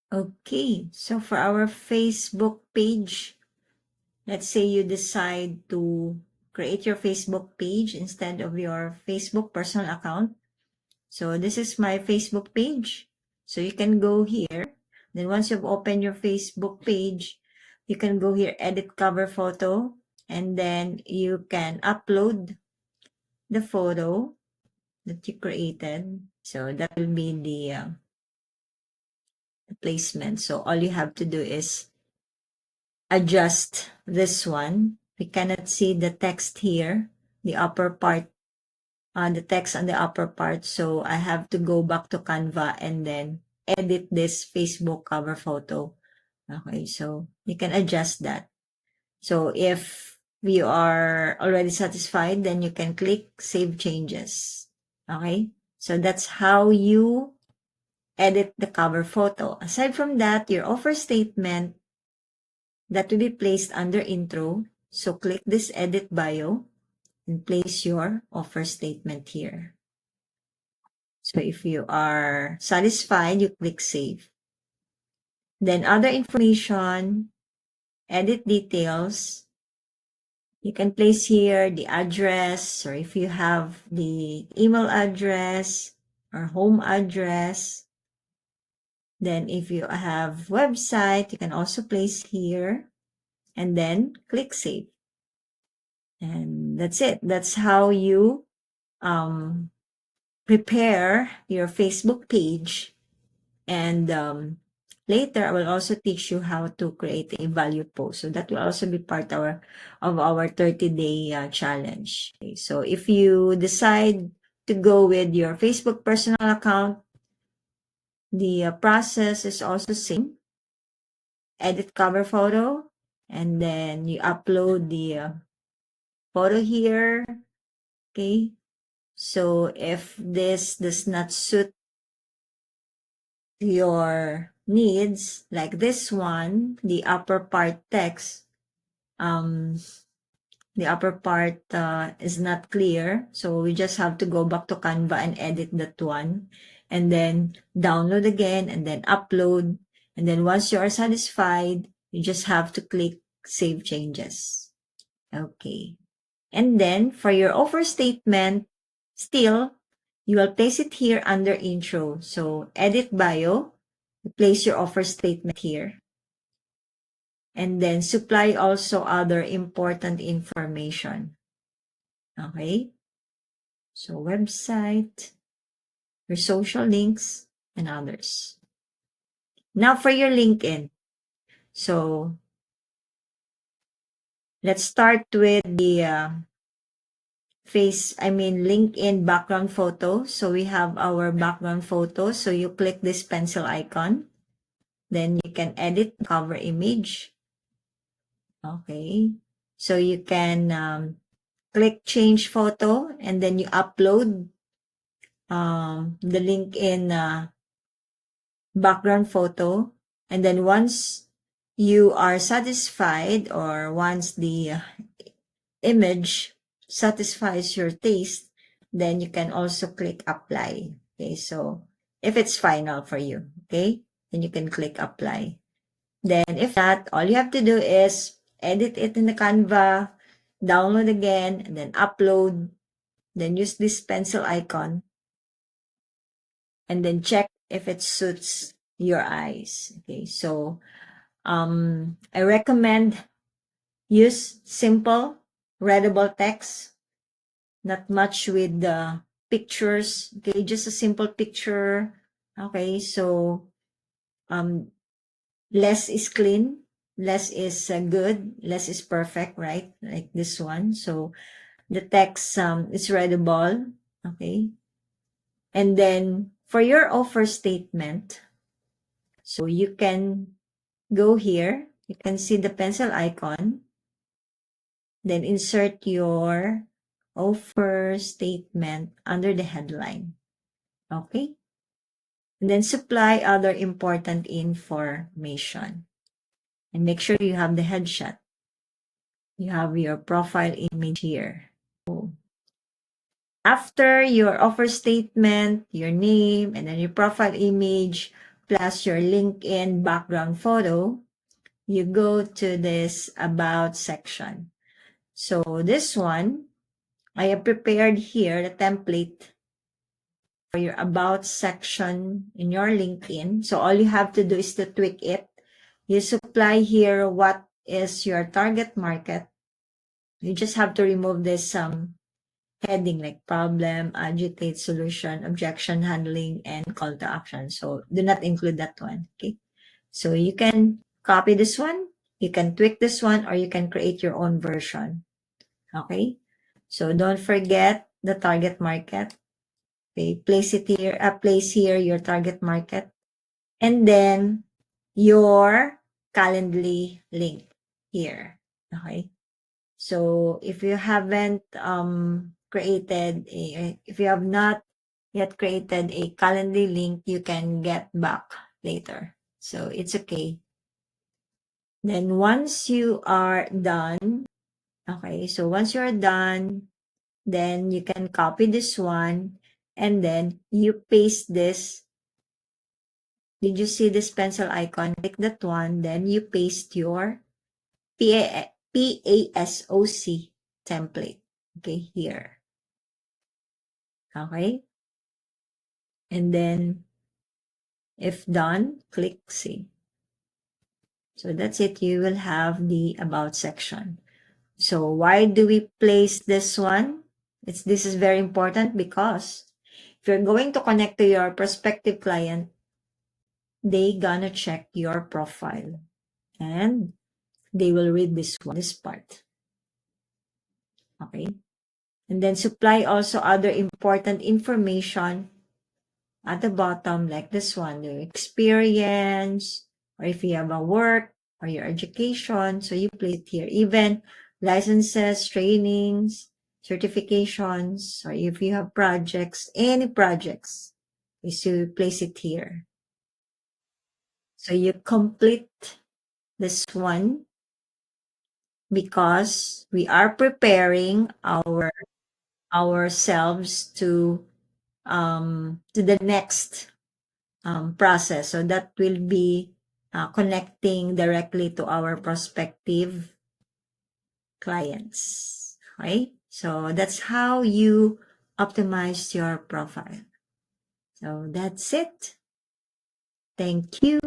Okay, so for our Facebook page, let's say you decide to create your Facebook page instead of your Facebook personal account. So this is my Facebook page. So you can go here. Then once you've opened your Facebook page, you can go here, edit cover photo, and then you can upload the photo that you created. So that will be the placement. So all you have to do is adjust this one. We cannot see the text here, the upper part, the text on the upper part. So I have to go back to Canva and then edit this Facebook cover photo. Okay, so you can adjust that. So if you are already satisfied, then you can click Save Changes. Okay, so that's how you edit the cover photo. Aside from that, your offer statement that will be placed under intro. So click this edit bio and place your offer statement here. So if you are satisfied, you click save. Then other information, edit details. You can place here the address, or if you have the email address or home address. Then if you have website, you can also place here and then click save. And that's it. That's how you prepare your Facebook page. And later, I will also teach you how to create a value post. So that will also be part of our 30-day challenge. Okay, so if you decide to go with your Facebook personal account, the process is also same. Edit cover photo, and then you upload the photo here. Okay, so if this does not suit your needs, like this one, the upper part text, the upper part is not clear. So we just have to go back to Canva and edit that one, and then download again, and then upload. And then once you are satisfied, you just have to click Save Changes. Okay. And then for your offer statement, still, you will place it here under intro. So edit bio, place your offer statement here. And then supply also other important information. Okay? So website, your social links, and others. Now for your LinkedIn. So let's start with the LinkedIn background photo. So we have our background photo. So you click this pencil icon. Then you can edit cover image. Okay. So you can click change photo, and then you upload the LinkedIn background photo. And then once you are satisfied, or once the image satisfies your taste, then you can also click apply. Okay, so if it's final for you, okay, then you can click apply. Then if not, all you have to do is edit it in the Canva, download again, and then upload. Then use this pencil icon, and then check if it suits your eyes. Okay, so I recommend use simple, readable text, not much with the pictures. Okay, just a simple picture. Okay, so less is clean, less is good, less is perfect, right? Like this one. So the text is readable. Okay, and then for your offer statement, so you can go here, you can see the pencil icon, then insert your offer statement under the headline. Okay? And then supply other important information. And make sure you have the headshot. You have your profile image here. After your offer statement, your name, and then your profile image, plus your LinkedIn background photo, you go to this About section. So this one, I have prepared here the template for your About section in your LinkedIn. So all you have to do is to tweak it. You supply here what is your target market. You just have to remove this heading like problem, agitate, solution, objection handling, and call to action. So do not include that one. Okay. So you can copy this one, you can tweak this one, or you can create your own version. Okay. So don't forget the target market. Okay. Place here your target market, and then your Calendly link here. Okay. So if you haven't if you have not yet created a Calendly link, you can get back later. So it's okay. Then once you are done, okay, so once you're done, then you can copy this one and then you paste this. Did you see this pencil icon? Click that one, then you paste your PASOC template. Okay, here. Okay. And then if done, click save. So that's it. You will have the About section. So why do we place this one? This is very important because if you're going to connect to your prospective client, they gonna check your profile and they will read this part. Okay. And then supply also other important information at the bottom, like this one, your experience, or if you have a work or your education, so you place it here. Even licenses, trainings, certifications, or if you have projects, any projects, is to place it here. So you complete this one because we are preparing ourselves to the next process. So that will be connecting directly to our prospective clients. Okay? So that's how you optimize your profile. So that's it. Thank you.